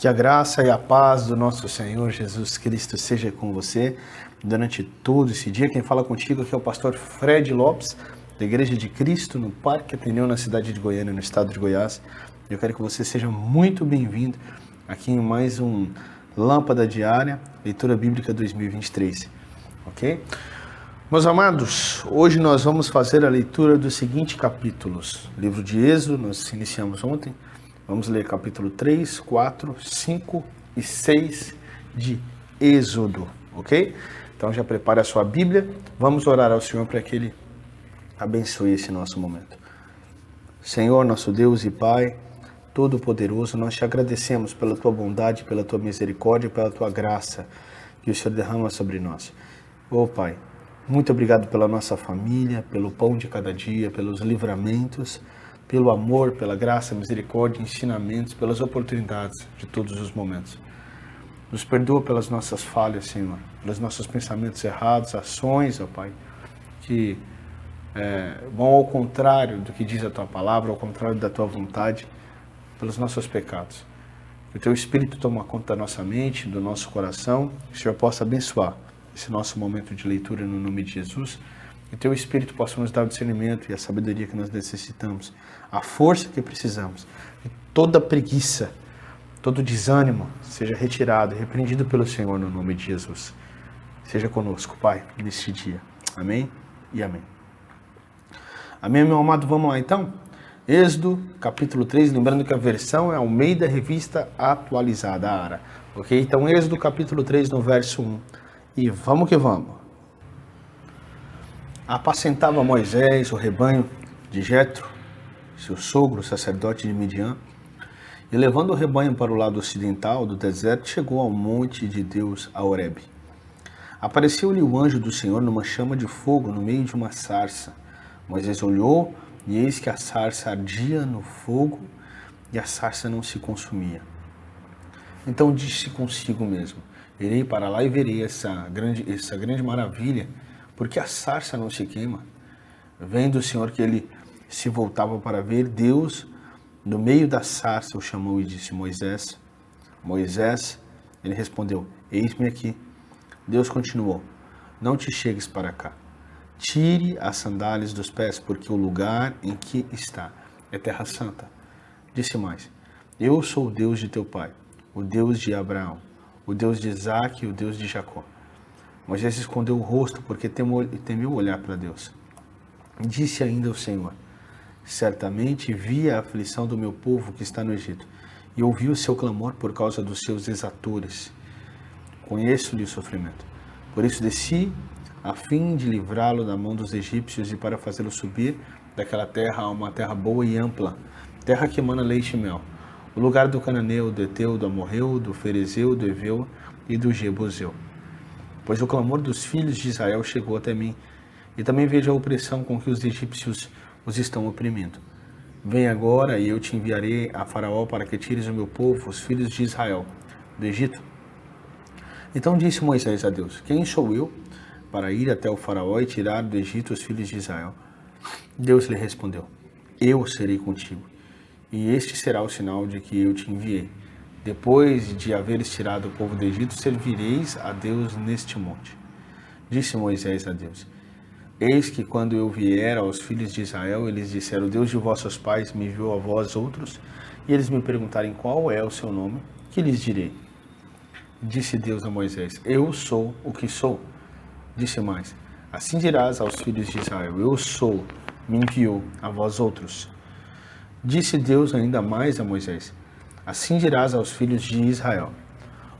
Que a graça e a paz do nosso Senhor Jesus Cristo seja com você durante todo esse dia. Quem fala contigo aqui é o pastor Fred Lopes, da Igreja de Cristo, no Parque Ateneu, na cidade de Goiânia, no estado de Goiás. Eu quero que você seja muito bem-vindo aqui em mais um Lâmpada Diária, Leitura Bíblica 2023, ok? Meus amados, hoje nós vamos fazer a leitura dos seguintes capítulos. Livro de Êxodo, nós iniciamos ontem. Vamos ler capítulo 3, 4, 5 e 6 de Êxodo, ok? Então já prepare a sua Bíblia. Vamos orar ao Senhor para que Ele abençoe esse nosso momento. Senhor, nosso Deus e Pai Todo-Poderoso, nós te agradecemos pela Tua bondade, pela Tua misericórdia, pela Tua graça que o Senhor derrama sobre nós. Ô Pai, muito obrigado pela nossa família, pelo pão de cada dia, pelos livramentos, pelo amor, pela graça, misericórdia, ensinamentos, pelas oportunidades de todos os momentos. Nos perdoa pelas nossas falhas, Senhor, pelos nossos pensamentos errados, ações, ó Pai, que vão ao contrário do que diz a Tua palavra, ao contrário da Tua vontade, pelos nossos pecados. Que o Teu Espírito toma conta da nossa mente, do nosso coração, que o Senhor possa abençoar esse nosso momento de leitura no nome de Jesus, que o Teu Espírito possa nos dar o discernimento e a sabedoria que nós necessitamos, a força que precisamos, que toda preguiça, todo desânimo seja retirado, repreendido pelo Senhor no nome de Jesus. Seja conosco, Pai, neste dia. Amém e amém. Amém, meu amado? Vamos lá então? Êxodo, capítulo 3, lembrando que a versão é Almeida Revista Atualizada, ARA. Ok? Então, Êxodo, capítulo 3, no verso 1. E vamos que vamos. Apacentava Moisés o rebanho de Jetro, seu sogro, sacerdote de Midian, e levando o rebanho para o lado ocidental do deserto, chegou ao monte de Deus, a Horebe. Apareceu-lhe o anjo do Senhor numa chama de fogo no meio de uma sarça. Moisés olhou, e eis que a sarça ardia no fogo, e a sarça não se consumia. Então disse consigo mesmo: irei para lá e verei essa grande maravilha, porque a sarça não se queima. Vendo o Senhor que ele se voltava para ver, Deus, no meio da sarça, o chamou e disse: Moisés, Moisés. Ele respondeu: eis-me aqui. Deus continuou: não te chegues para cá. Tire as sandálias dos pés, porque o lugar em que está é terra santa. Disse mais: eu sou o Deus de teu pai, o Deus de Abraão, o Deus de Isaque e o Deus de Jacó. Moisés escondeu o rosto, porque temeu olhar para Deus. Disse ainda o Senhor: certamente vi a aflição do meu povo que está no Egito, e ouvi o seu clamor por causa dos seus exatores. Conheço-lhe o sofrimento. Por isso desci, a fim de livrá-lo da mão dos egípcios e para fazê-lo subir daquela terra a uma terra boa e ampla, terra que emana leite e mel, o lugar do cananeu, do Eteu, do Amorreu, do Ferezeu, do Eveu e do Jebuseu. Pois o clamor dos filhos de Israel chegou até mim, e também vejo a opressão com que os egípcios os estão oprimindo. Vem agora e eu te enviarei a Faraó para que tires o meu povo, os filhos de Israel, do Egito. Então disse Moisés a Deus: quem sou eu para ir até o Faraó e tirar do Egito os filhos de Israel? Deus lhe respondeu: eu serei contigo, e este será o sinal de que eu te enviei. Depois de haveres tirado o povo do Egito, servireis a Deus neste monte. Disse Moisés a Deus: eis que quando eu vier aos filhos de Israel, eles disseram: o Deus de vossos pais me enviou a vós outros, e eles me perguntarem qual é o seu nome, que lhes direi? Disse Deus a Moisés: eu sou o que sou. Disse mais: assim dirás aos filhos de Israel: eu sou, me enviou a vós outros. Disse Deus ainda mais a Moisés: assim dirás aos filhos de Israel: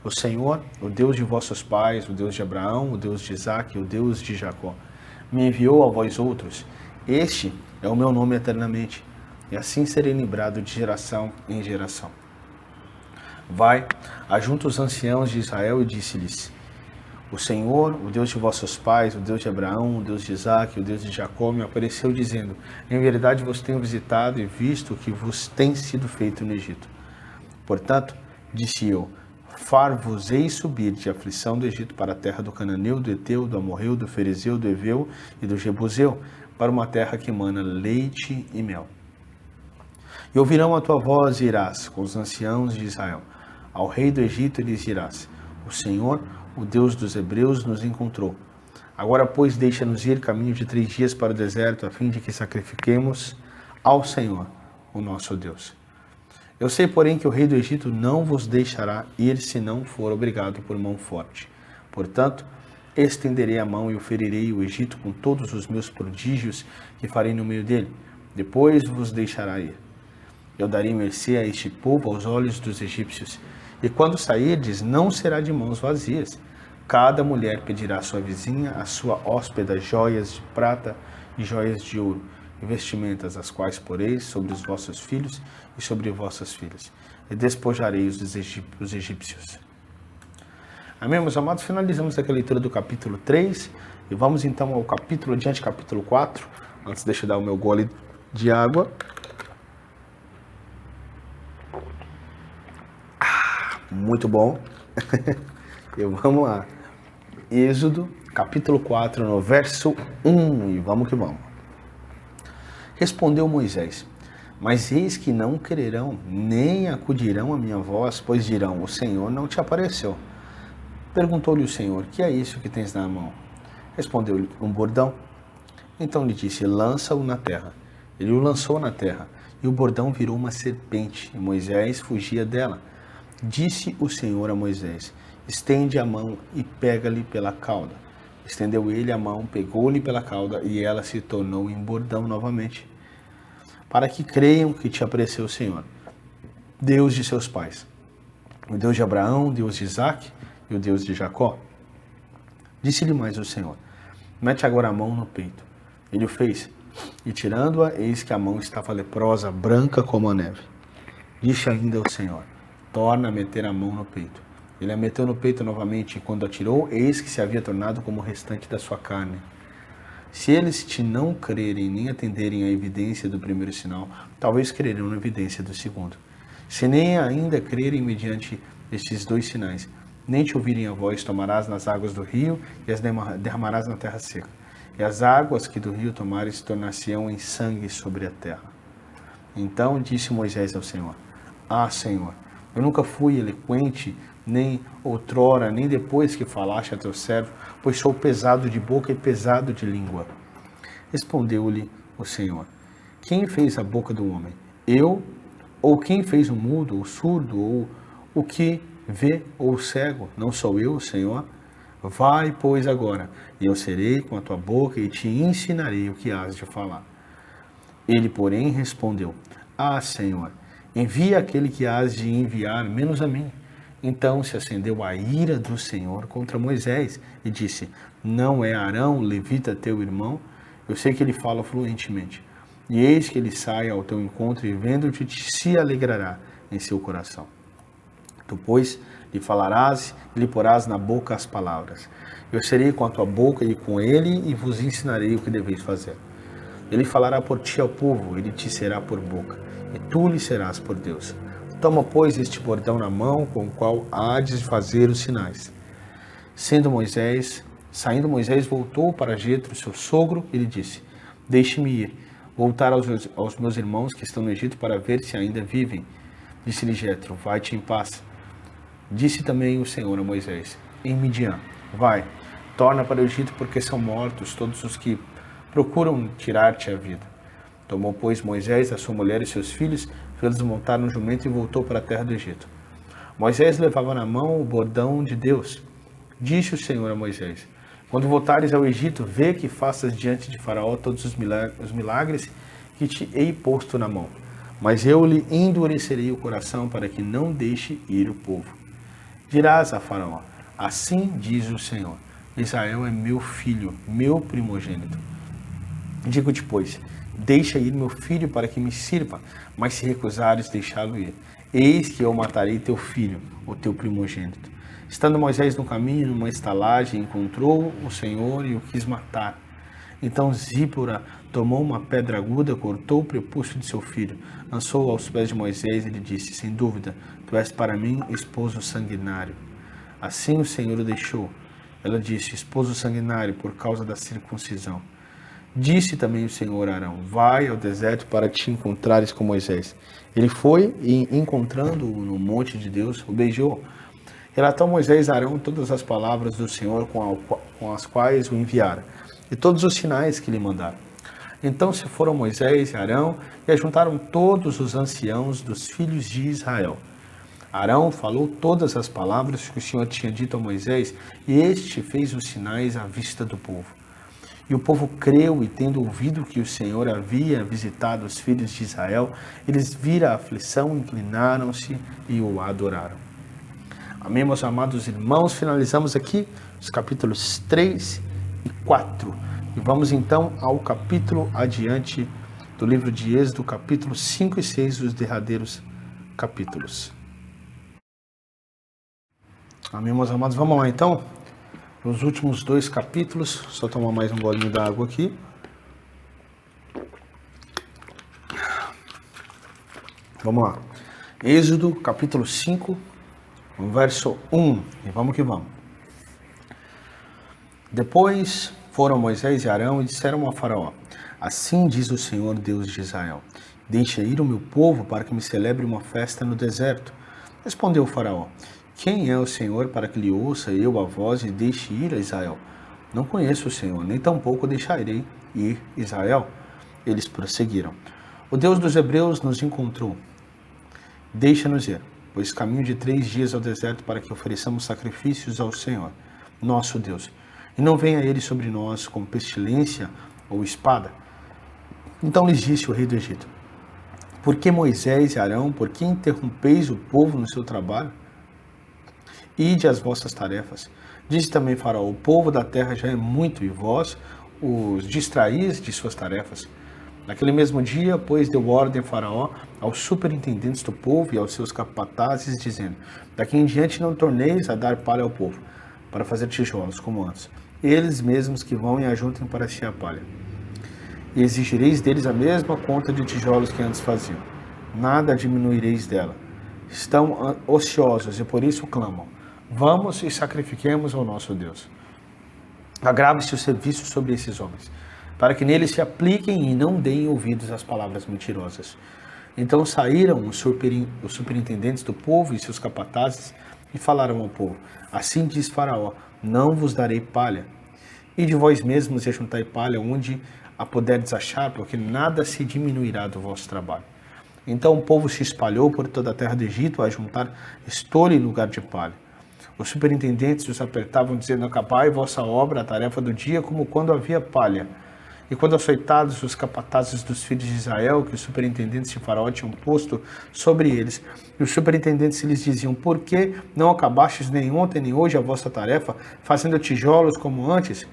o Senhor, o Deus de vossos pais, o Deus de Abraão, o Deus de Isaque, o Deus de Jacó, me enviou a vós outros. Este é o meu nome eternamente, e assim serei lembrado de geração em geração. Vai, ajunta os anciãos de Israel e disse-lhes: o Senhor, o Deus de vossos pais, o Deus de Abraão, o Deus de Isaque, o Deus de Jacó, me apareceu dizendo: em verdade vos tenho visitado e visto o que vos tem sido feito no Egito. Portanto, disse eu: far-vos-ei subir de aflição do Egito para a terra do cananeu, do Eteu, do Amorreu, do Ferezeu, do Eveu e do Jebuseu, para uma terra que emana leite e mel. E ouvirão a tua voz e irás com os anciãos de Israel, ao rei do Egito e lhes dirás: o Senhor, o Deus dos hebreus, nos encontrou. Agora, pois, deixa-nos ir caminho de 3 dias para o deserto, a fim de que sacrifiquemos ao Senhor, o nosso Deus. Eu sei, porém, que o rei do Egito não vos deixará ir se não for obrigado por mão forte. Portanto, estenderei a mão e o ferirei o Egito com todos os meus prodígios que farei no meio dele. Depois vos deixará ir. Eu darei mercê a este povo aos olhos dos egípcios. E quando sairdes, não será de mãos vazias. Cada mulher pedirá à sua vizinha, à sua hóspeda, joias de prata e joias de ouro, e vestimentas, as quais poreis sobre os vossos filhos e sobre vossas filhas, e despojarei os egípcios. Amém, meus amados? Finalizamos aqui a leitura do capítulo 3, e vamos então ao capítulo adiante, capítulo 4. Antes, deixa eu dar o meu gole de água. Muito bom. E vamos lá. Êxodo, capítulo 4, no verso 1, e vamos que vamos. Respondeu Moisés: mas eis que não quererão, nem acudirão à minha voz, pois dirão: o Senhor não te apareceu. Perguntou-lhe o Senhor: que é isso que tens na mão? Respondeu-lhe: um bordão. Então lhe disse: lança-o na terra. Ele o lançou na terra, e o bordão virou uma serpente, e Moisés fugia dela. Disse o Senhor a Moisés: estende a mão e pega-lhe pela cauda. Estendeu ele a mão, pegou-lhe pela cauda, e ela se tornou em bordão novamente, para que creiam que te apareceu o Senhor, Deus de seus pais, o Deus de Abraão, o Deus de Isaque e o Deus de Jacó. Disse-lhe mais o Senhor: mete agora a mão no peito. Ele o fez, e tirando-a, eis que a mão estava leprosa, branca como a neve. Disse ainda o Senhor: torna a meter a mão no peito. Ele a meteu no peito novamente, e quando a tirou, eis que se havia tornado como o restante da sua carne. Se eles te não crerem, nem atenderem à evidência do primeiro sinal, talvez crerão na evidência do segundo. Se nem ainda crerem mediante estes 2 sinais, nem te ouvirem a voz, tomarás nas águas do rio e as derramarás na terra seca. E as águas que do rio tomares tornar-se-ão em sangue sobre a terra. Então disse Moisés ao Senhor: ah, Senhor, eu nunca fui eloquente, nem outrora, nem depois que falaste a teu servo, pois sou pesado de boca e pesado de língua. Respondeu-lhe o Senhor: quem fez a boca do homem? Eu? Ou quem fez o mudo, o surdo, ou o que vê, ou o cego? Não sou eu, Senhor? Vai, pois, agora, e eu serei com a tua boca e te ensinarei o que has de falar. Ele, porém, respondeu: ah, Senhor, envia aquele que has de enviar, menos a mim. Então se acendeu a ira do Senhor contra Moisés e disse: não é Arão, levita, teu irmão? Eu sei que ele fala fluentemente. E eis que ele sai ao teu encontro e vendo-te se alegrará em seu coração. Tu, pois, lhe falarás e lhe porás na boca as palavras. Eu serei com a tua boca e com ele e vos ensinarei o que deveis fazer. Ele falará por ti ao povo, ele te será por boca, e tu lhe serás por Deus. Toma, pois, este bordão na mão, com o qual hades de fazer os sinais. Saindo Moisés, voltou para Jetro, seu sogro, e lhe disse: deixe-me ir, voltar aos meus irmãos que estão no Egito, para ver se ainda vivem. Disse-lhe Jetro: vai-te em paz. Disse também o Senhor a Moisés: em Midian, vai, torna para o Egito, porque são mortos todos os que procuram tirar-te a vida. Tomou, pois, Moisés a sua mulher e seus filhos, fez-los montar no jumento e voltou para a terra do Egito. Moisés levava na mão o bordão de Deus. Disse o Senhor a Moisés: quando voltares ao Egito, vê que faças diante de Faraó todos os milagres que te hei posto na mão. Mas eu lhe endurecerei o coração para que não deixe ir o povo. Dirás a Faraó: assim diz o Senhor: Israel é meu filho, meu primogênito. Digo-te, pois, deixa ir meu filho para que me sirva, mas se recusares deixá-lo ir, eis que eu matarei teu filho, o teu primogênito. Estando Moisés no caminho, numa estalagem, encontrou o Senhor e o quis matar. Então Zípora tomou uma pedra aguda, cortou o prepúcio de seu filho, lançou-o aos pés de Moisés e lhe disse: sem dúvida, tu és para mim esposo sanguinário. Assim o Senhor o deixou. Ela disse: esposo sanguinário, por causa da circuncisão. Disse também o Senhor a Arão: vai ao deserto para te encontrares com Moisés. Ele foi e, encontrando-o no monte de Deus, o beijou. Relatou Moisés a Arão todas as palavras do Senhor com as quais o enviara, e todos os sinais que lhe mandara. Então se foram Moisés e Arão e ajuntaram todos os anciãos dos filhos de Israel. Arão falou todas as palavras que o Senhor tinha dito a Moisés, e este fez os sinais à vista do povo. E o povo creu, e tendo ouvido que o Senhor havia visitado os filhos de Israel, eles viram a aflição, inclinaram-se e o adoraram. Amém, meus amados irmãos, finalizamos aqui os capítulos 3 e 4. E vamos então ao capítulo adiante do livro de Êxodo, capítulo 5 e 6, os derradeiros capítulos. Amém, meus amados, vamos lá então. Nos últimos 2 capítulos, só tomar mais um golinho d'água aqui. Vamos lá. Êxodo, capítulo 5, verso 1. E vamos que vamos. Depois foram Moisés e Arão e disseram a Faraó: assim diz o Senhor Deus de Israel: deixa ir o meu povo para que me celebre uma festa no deserto. Respondeu o Faraó: quem é o Senhor para que lhe ouça eu a voz e deixe ir a Israel? Não conheço o Senhor, nem tampouco deixarei ir Israel. Eles prosseguiram: o Deus dos Hebreus nos encontrou. Deixa-nos ir, pois caminho de 3 dias ao deserto para que ofereçamos sacrifícios ao Senhor, nosso Deus. E não venha ele sobre nós com pestilência ou espada. Então lhes disse o rei do Egito: por que Moisés e Arão, por que interrompeis o povo no seu trabalho? Ide às vossas tarefas. Disse também Faraó: o povo da terra já é muito, e vós os distraís de suas tarefas. Naquele mesmo dia, pois, deu ordem Faraó aos superintendentes do povo e aos seus capatazes, dizendo: daqui em diante não torneis a dar palha ao povo, para fazer tijolos como antes. Eles mesmos que vão e ajuntem para si a palha. E exigireis deles a mesma conta de tijolos que antes faziam. Nada diminuireis dela. Estão ociosos e por isso clamam: vamos e sacrifiquemos ao nosso Deus. Agrave-se o serviço sobre esses homens, para que neles se apliquem e não deem ouvidos às palavras mentirosas. Então saíram os superintendentes do povo e seus capatazes e falaram ao povo: assim diz Faraó: não vos darei palha. E de vós mesmos ajuntai palha onde a puderdes achar, porque nada se diminuirá do vosso trabalho. Então o povo se espalhou por toda a terra do Egito a juntar estouro em lugar de palha. Os superintendentes os apertavam, dizendo: acabai vossa obra, a tarefa do dia, como quando havia palha. E quando açoitados os capatazes dos filhos de Israel, que os superintendentes de Faraó tinham posto sobre eles, e os superintendentes lhes diziam: por que não acabastes nem ontem nem hoje a vossa tarefa, fazendo tijolos como antes?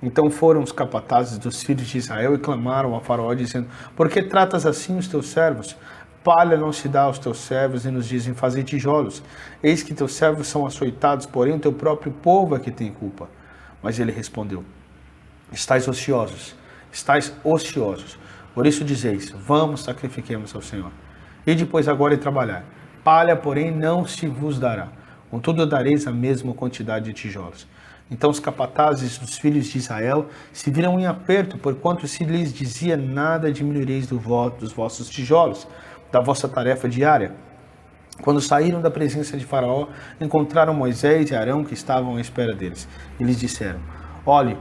Então foram os capatazes dos filhos de Israel e clamaram a Faraó, dizendo: por que tratas assim os teus servos? Palha não se dá aos teus servos, e nos dizem: fazei tijolos. Eis que teus servos são açoitados, porém o teu próprio povo é que tem culpa. Mas ele respondeu: estais ociosos, por isso dizeis: vamos, sacrifiquemos ao Senhor. E depois agora e trabalhar. Palha, porém, não se vos dará. Contudo, dareis a mesma quantidade de tijolos. Então os capatazes dos filhos de Israel se viram em aperto, porquanto se lhes dizia: nada diminuireis dos vossos tijolos, da vossa tarefa diária. Quando saíram da presença de Faraó, encontraram Moisés e Arão, que estavam à espera deles. E lhes disseram: olhe,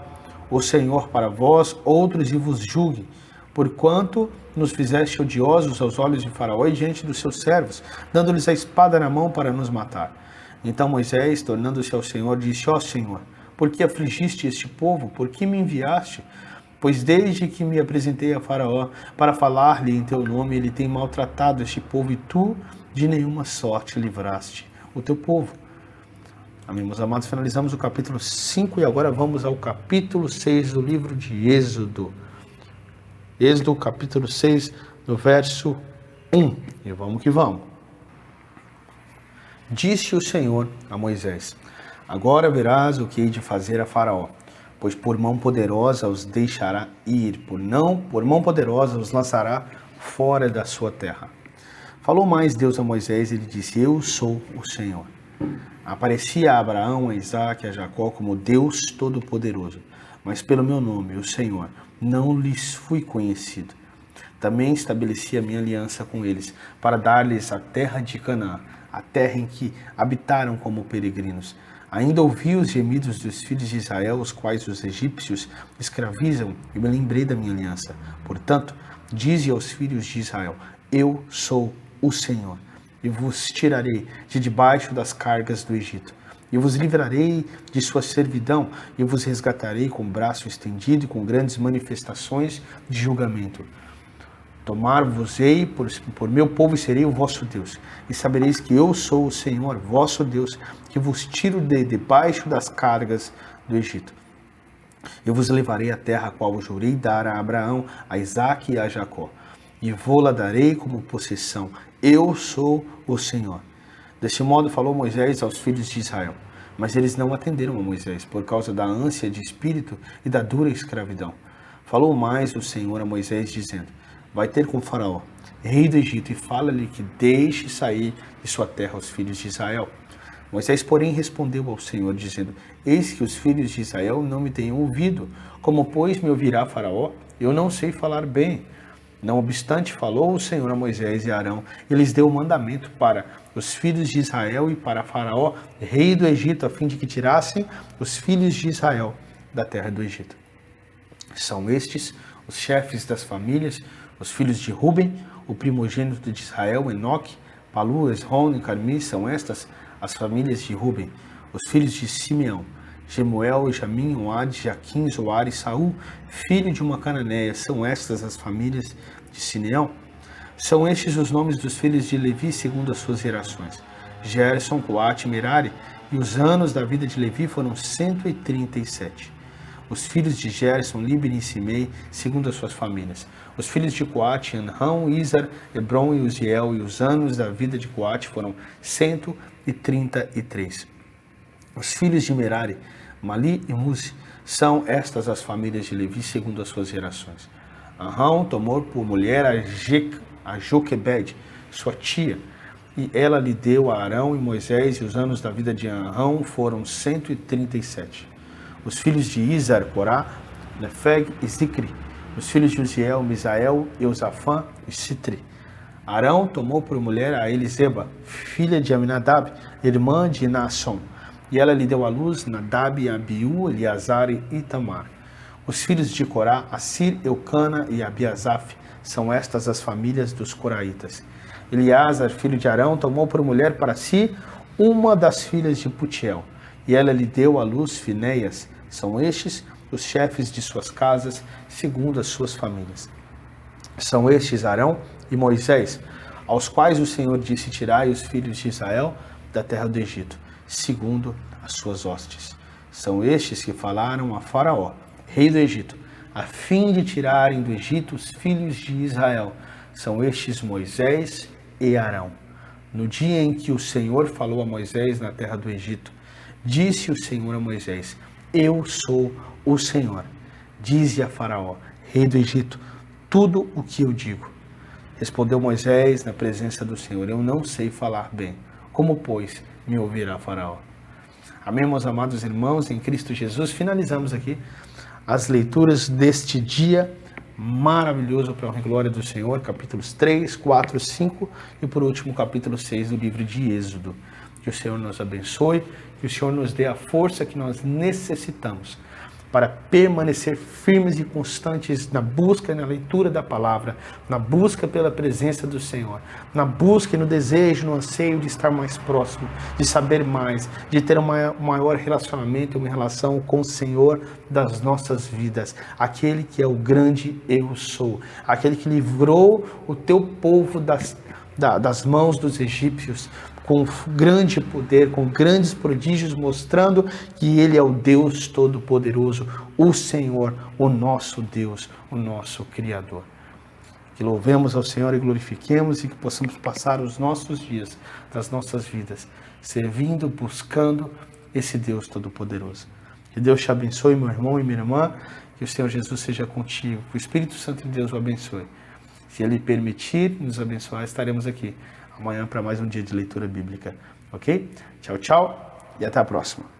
o Senhor para vós, outros e vos julgue, porquanto nos fizeste odiosos aos olhos de Faraó e diante dos seus servos, dando-lhes a espada na mão para nos matar. Então Moisés, tornando-se ao Senhor, disse: ó Senhor, por que afligiste este povo? Por que me enviaste? Pois desde que me apresentei a Faraó para falar-lhe em teu nome, ele tem maltratado este povo, e tu de nenhuma sorte livraste o teu povo. Amém, meus amados, finalizamos o capítulo 5 e agora vamos ao capítulo 6 do livro de Êxodo. Êxodo, capítulo 6, no verso 1. E vamos que vamos. Disse o Senhor a Moisés: agora verás o que hei de fazer a Faraó, pois por mão poderosa os deixará ir, por mão poderosa os lançará fora da sua terra. Falou mais Deus a Moisés e lhe disse: eu sou o Senhor. Aparecia a Abraão, a Isaque e a Jacó como Deus Todo-Poderoso. mas pelo meu nome, o Senhor, não lhes fui conhecido. Também estabeleci a minha aliança com eles, para dar-lhes a terra de Canaã, a terra em que habitaram como peregrinos. Ainda ouvi os gemidos dos filhos de Israel, os quais os egípcios escravizam, e me lembrei da minha aliança. Portanto, dize aos filhos de Israel: eu sou o Senhor, e vos tirarei de debaixo das cargas do Egito. E vos livrarei de sua servidão, e vos resgatarei com o braço estendido e com grandes manifestações de julgamento. Tomar-vos-ei por meu povo e serei o vosso Deus. E sabereis que eu sou o Senhor, vosso Deus, que vos tiro de debaixo das cargas do Egito. Eu vos levarei à terra a qual jurei dar a Abraão, a Isaque e a Jacó, e vou-la darei como possessão. Eu sou o Senhor. Deste modo falou Moisés aos filhos de Israel, mas eles não atenderam a Moisés, por causa da ânsia de espírito e da dura escravidão. Falou mais o Senhor a Moisés, dizendo: vai ter com Faraó, rei do Egito, e fala-lhe que deixe sair de sua terra os filhos de Israel. Moisés, porém, respondeu ao Senhor, dizendo: eis que os filhos de Israel não me têm ouvido. Como, pois, me ouvirá Faraó? Eu não sei falar bem. Não obstante, falou o Senhor a Moisés e a Arão, e lhes deu o mandamento para os filhos de Israel e para Faraó, rei do Egito, a fim de que tirassem os filhos de Israel da terra do Egito. São estes os chefes das famílias, os filhos de Ruben, o primogênito de Israel, Enoque, Palu, Esrom e Carmi. São estas as famílias de Ruben. Os filhos de Simeão, Jemuel, Jamim, Oad, Jaquim, Zoar e Saul, filho de uma cananeia. São estas as famílias de Simeão. São estes os nomes dos filhos de Levi, segundo as suas gerações: Gerson, Coate e Merari. E os anos da vida de Levi foram 137. Os filhos de Gerson, Libni e Simei, segundo as suas famílias. Os filhos de Coate, Anrão, Izar, Hebron e Uziel. E os anos da vida de Coate foram 133. Os filhos de Merari, Mali e Muzi. São estas as famílias de Levi, segundo as suas gerações. Anrão tomou por mulher a Joquebed, sua tia, e ela lhe deu a Arão e Moisés, e os anos da vida de Anrão foram 137. Os filhos de Izar, Corá, Nefeg e Zicri. Os filhos de Uziel, Misael, Eusafã e Citri. Arão tomou por mulher a Eliseba, filha de Aminadab, irmã de Naasson, e ela lhe deu à luz Nadab, Abiú, Eleazar e Itamar. Os filhos de Corá, Assir, Eucana e Abiasaf. São estas as famílias dos coraitas. Eleazar, filho de Arão, tomou por mulher para si uma das filhas de Putiel, e ela lhe deu à luz Finéias. São estes os chefes de suas casas, segundo as suas famílias. São estes Arão e Moisés, aos quais o Senhor disse: tirai os filhos de Israel da terra do Egito, segundo as suas hostes. São estes que falaram a Faraó, rei do Egito, a fim de tirarem do Egito os filhos de Israel. São estes Moisés e Arão. No dia em que o Senhor falou a Moisés na terra do Egito, disse o Senhor a Moisés: eu sou o Senhor. Dize a Faraó, rei do Egito, tudo o que eu digo. Respondeu Moisés na presença do Senhor: eu não sei falar bem. Como, pois, me ouvirá Faraó? Amém, meus amados irmãos, em Cristo Jesus. Finalizamos aqui as leituras deste dia maravilhoso para a honra e glória do Senhor, capítulos 3, 4, 5 e por último capítulo 6 do livro de Êxodo. Que o Senhor nos abençoe, que o Senhor nos dê a força que nós necessitamos para permanecer firmes e constantes na busca e na leitura da palavra, na busca pela presença do Senhor, na busca e no desejo, no anseio de estar mais próximo, de saber mais, de ter um maior relacionamento, uma relação com o Senhor das nossas vidas, aquele que é o grande eu sou, aquele que livrou o teu povo das mãos dos egípcios, com grande poder, com grandes prodígios, mostrando que Ele é o Deus Todo-Poderoso, o Senhor, o nosso Deus, o nosso Criador. Que louvemos ao Senhor e glorifiquemos e que possamos passar os nossos dias, das nossas vidas, servindo, buscando esse Deus Todo-Poderoso. Que Deus te abençoe, meu irmão e minha irmã, que o Senhor Jesus seja contigo, que o Espírito Santo de Deus o abençoe. Se Ele permitir nos abençoar, estaremos aqui amanhã para mais um dia de leitura bíblica, ok? Tchau, tchau e até a próxima.